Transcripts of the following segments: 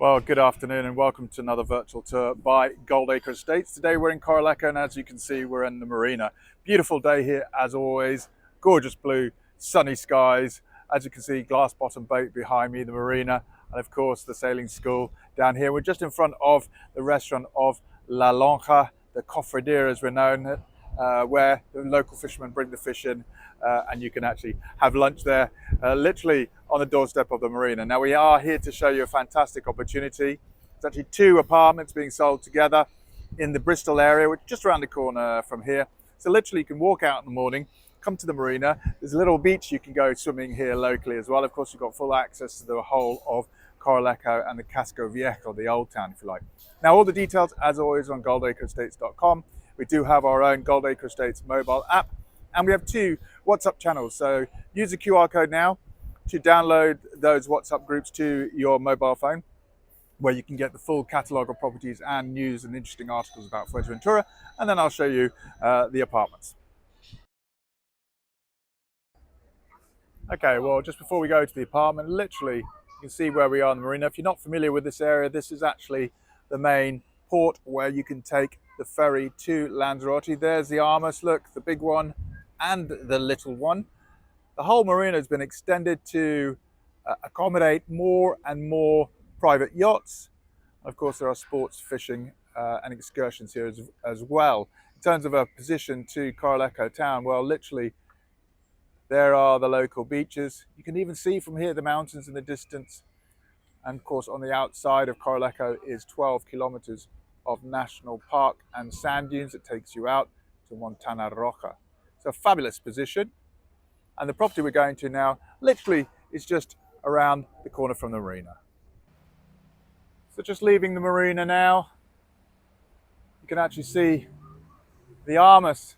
Well, good afternoon and welcome to another virtual tour by Goldacre Estates. Today we're in Corralejo and as you can see we're in the marina. Beautiful day here as always, gorgeous blue, sunny skies. As you can see, glass bottom boat behind me, the marina, and of course the sailing school down here. We're just in front of the restaurant of La Lonja, the Cofradía as we're known, where the local fishermen bring the fish in and you can actually have lunch there, literally on the doorstep of the marina. Now we are here to show you a fantastic opportunity. It's actually two apartments being sold together in the Bristol area, which is just around the corner from here. So literally you can walk out in the morning, come to the marina. There's a little beach you can go swimming here locally as well. Of course, you've got full access to the whole of Corralejo and the Casco Viejo, the old town, if you like. Now, all the details, as always, on goldacreestates.com. We do have our own Goldacre Estates mobile app, and we have two WhatsApp channels. So use the QR code now to download those WhatsApp groups to your mobile phone, where you can get the full catalogue of properties and news and interesting articles about Fuerteventura, and then I'll show you the apartments. Okay, well, just before we go to the apartment, literally, you can see where we are in the marina. If you're not familiar with this area, this is actually the main port where you can take the ferry to Lanzarote. There's the Armas, look, the big one and the little one. The whole marina has been extended to accommodate more and more private yachts. Of course, there are sports fishing and excursions here as well. In terms of a position to Corralejo town, well, literally, there are the local beaches. You can even see from here the mountains in the distance. And of course, on the outside of Corralejo is 12 kilometers of national park and sand dunes that takes you out to Montana Roja. It's a fabulous position. And the property we're going to now literally is just around the corner from the marina. So just leaving the marina now, you can actually see the Armas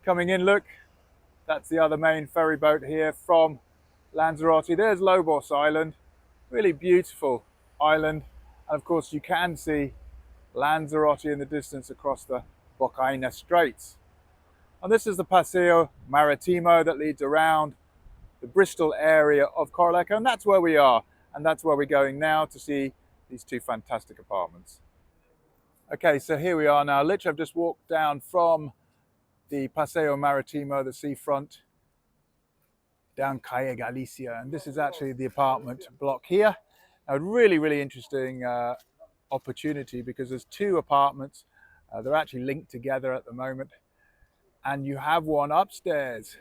coming in. Look, that's the other main ferry boat here from Lanzarote. There's Lobos Island, really beautiful island. And of course you can see Lanzarote in the distance across the Bocaina Straits. And this is the Paseo Maritimo that leads around the Bristol area of Corralejo, and that's where we are. And that's where we're going now to see these two fantastic apartments. Okay, so here we are now. Literally, I've just walked down from the Paseo Maritimo, the seafront, down Calle Galicia, and this is actually the apartment block here. A really, really interesting opportunity because there's two apartments. They're actually linked together at the moment. And you have one upstairs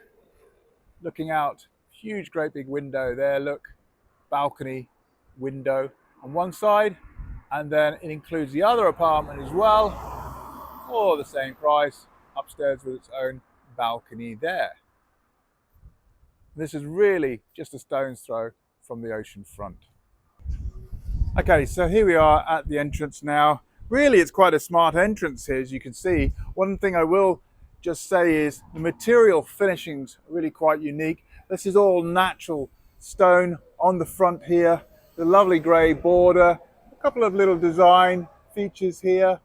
looking out, huge, great big window there. Look, balcony window on one side. And then it includes the other apartment as well for the same price, upstairs with its own balcony there. This is really just a stone's throw from the ocean front. Okay, so here we are at the entrance now. Really, it's quite a smart entrance here, as you can see. One thing I will just say is the material finishings are really quite unique. This is all natural stone on the front here, the lovely grey border, a couple of little design features here,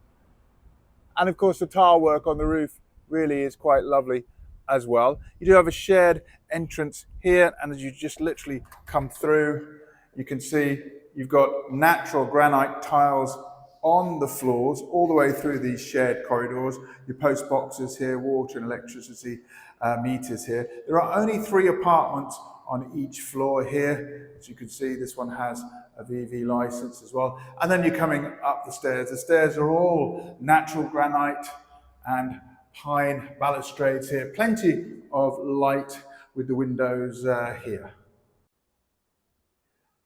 and of course the tile work on the roof really is quite lovely as well. You do have a shared entrance here, and as you just literally come through, you can see you've got natural granite tiles on the floors all the way through these shared corridors. Your post boxes here, water and electricity meters here. There are only 3 apartments on each floor here. As you can see, this one has a VV license as well. And then you're coming up the stairs. The stairs are all natural granite and pine balustrades here. Plenty of light with the windows here.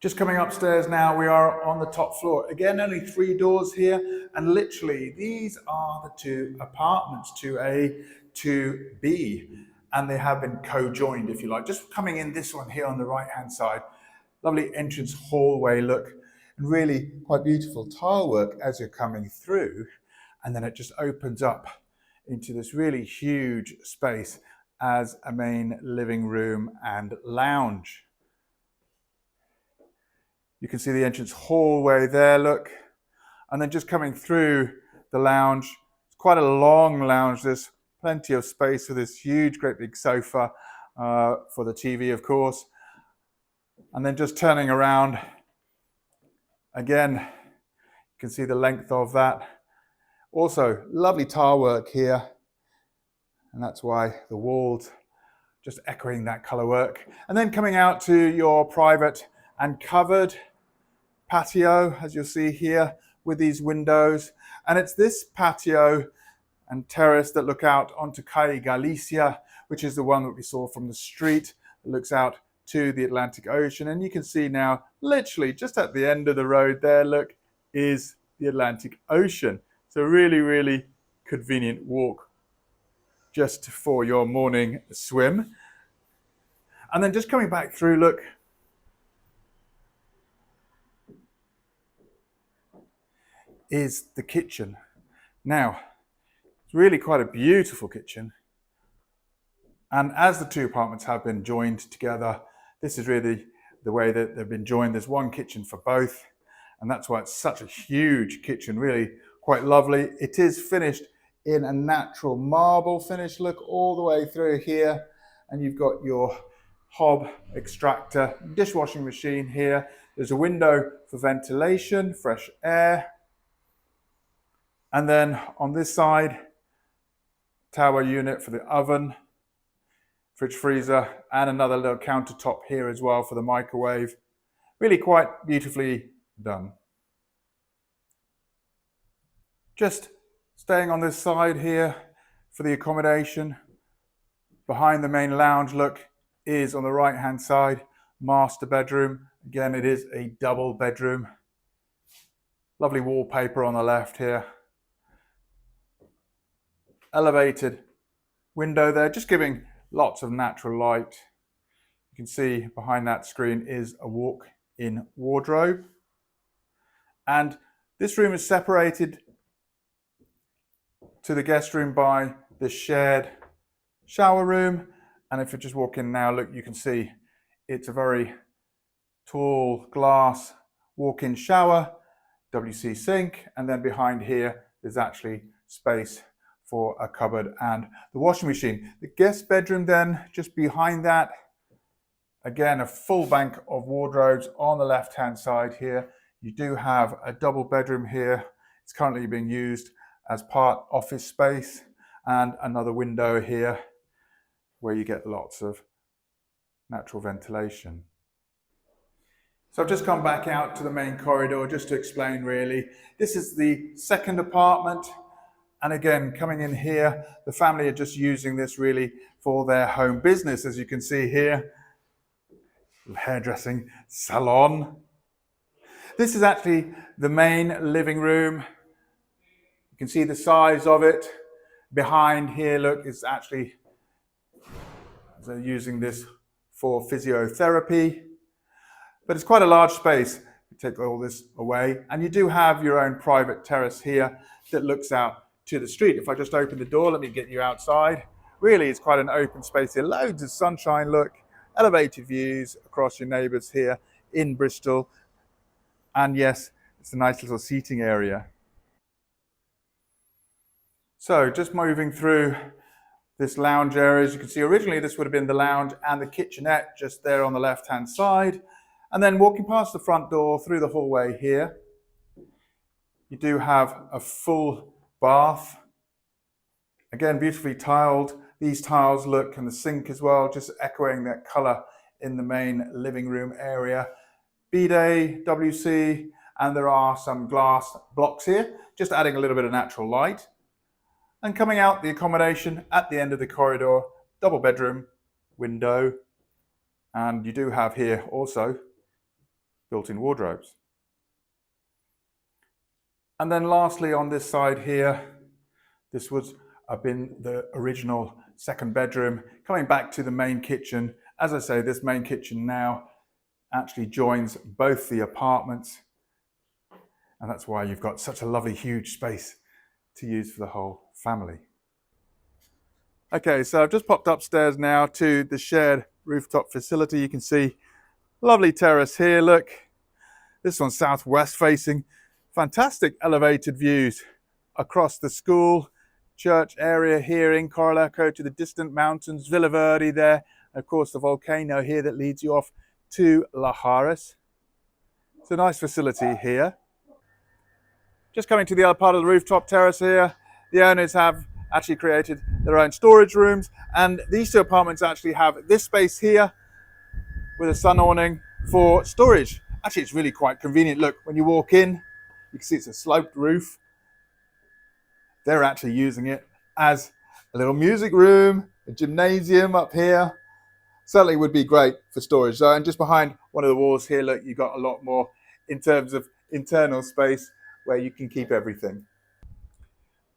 Just coming upstairs now, we are on the top floor. Again, only 3 doors here, and literally these are the 2 apartments, 2A, 2B, and they have been co-joined, if you like. Just coming in this one here on the right-hand side, lovely entrance hallway look, and really quite beautiful tile work as you're coming through, and then it just opens up into this really huge space as a main living room and lounge. You can see the entrance hallway there, look. And then just coming through the lounge, it's quite a long lounge. There's plenty of space for this huge, great big sofa for the TV, of course. And then just turning around, Again, you can see the length of that. Also, lovely tile work here, and that's why the walls just echoing that color work. And then coming out to your private and covered patio, as you'll see here, with these windows. And it's this patio and terrace that look out onto Calle Galicia, which is the one that we saw from the street. It looks out to the Atlantic Ocean. And you can see now, literally just at the end of the road there, look, is the Atlantic Ocean. So really, really convenient walk just for your morning swim. And then just coming back through, look, is the kitchen. Now, it's really quite a beautiful kitchen. And as the two apartments have been joined together, this is really the way that they've been joined. There's one kitchen for both, and that's why it's such a huge kitchen, really quite lovely. It is finished in a natural marble finish, look all the way through here, and you've got your hob extractor, dishwashing machine here. There's a window for ventilation, fresh air. And then on this side, tower unit for the oven, fridge freezer, and another little countertop here as well for the microwave. Really quite beautifully done. Just staying on this side here for the accommodation. Behind the main lounge, look, is on the right hand side, master bedroom. Again, it is a double bedroom. Lovely wallpaper on the left here. Elevated window there, just giving lots of natural light. You can see behind that screen is a walk-in wardrobe. And this room is separated to the guest room by the shared shower room. And if you just walk in now, look, you can see it's a very tall glass walk-in shower, WC sink, and then behind here there's actually space for a cupboard and the washing machine. The guest bedroom then, just behind that, again, a full bank of wardrobes on the left-hand side here. You do have a double bedroom here. It's currently being used as part office space, and another window here where you get lots of natural ventilation. So I've just come back out to the main corridor just to explain really. This is the second apartment. And again, coming in here, the family are just using this really for their home business, as you can see here. Hairdressing salon. This is actually the main living room. You can see the size of it. Behind here, look, is actually they're using this for physiotherapy. But it's quite a large space. You take all this away, and you do have your own private terrace here that looks out to the street. If I just open the door, let me get you outside. Really, it's quite an open space here. Loads of sunshine, look, elevated views across your neighbours here in Bristol. And yes, it's a nice little seating area. So just moving through this lounge area, as you can see, originally this would have been the lounge and the kitchenette just there on the left-hand side. And then walking past the front door through the hallway here, you do have a full bath. Again, beautifully tiled. These tiles look, and the sink as well, just echoing that colour in the main living room area. Bidet, WC, and there are some glass blocks here, just adding a little bit of natural light. And coming out the accommodation at the end of the corridor, double bedroom, window, and you do have here also built-in wardrobes. And then lastly on this side here, this would have been the original second bedroom. Coming back to the main kitchen, as I say, this main kitchen now actually joins both the apartments, and that's why you've got such a lovely huge space to use for the whole family. Okay, so I've just popped upstairs now to the shared rooftop facility. You can see lovely terrace here, look. This one's southwest facing. Fantastic elevated views across the school, church area here in Corralejo to the distant mountains, Villa Verde there, and of course the volcano here that leads you off to La Jares. It's a nice facility here. Just coming to the other part of the rooftop terrace here, the owners have actually created their own storage rooms, and these two apartments actually have this space here with a sun awning for storage. Actually, it's really quite convenient. Look, when you walk in, you can see it's a sloped roof. They're actually using it as a little music room, a gymnasium up here. Certainly would be great for storage. So, and just behind one of the walls here, look, you've got a lot more in terms of internal space where you can keep everything.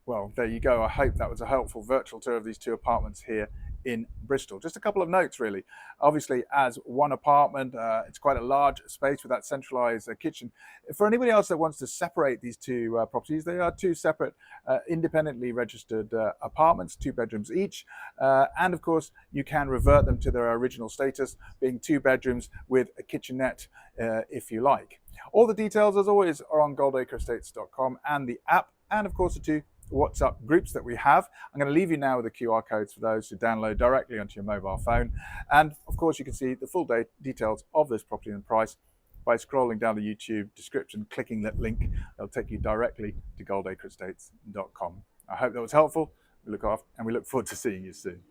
Well, there you go. I hope that was a helpful virtual tour of these two apartments here in Bristol. Just a couple of notes, really. Obviously, as one apartment, it's quite a large space with that centralized kitchen. For anybody else that wants to separate these two properties, they are two separate, independently registered apartments, 2 bedrooms each. And of course, you can revert them to their original status, being 2 bedrooms with a kitchenette, if you like. All the details, as always, are on goldacreestates.com and the app, and of course the 2 WhatsApp groups that we have. I'm going to leave you now with the QR codes for those who download directly onto your mobile phone. And of course, you can see the full details of this property and price by scrolling down the YouTube description, clicking that link. It'll take you directly to goldacreestates.com. I hope that was helpful. We look forward to seeing you soon.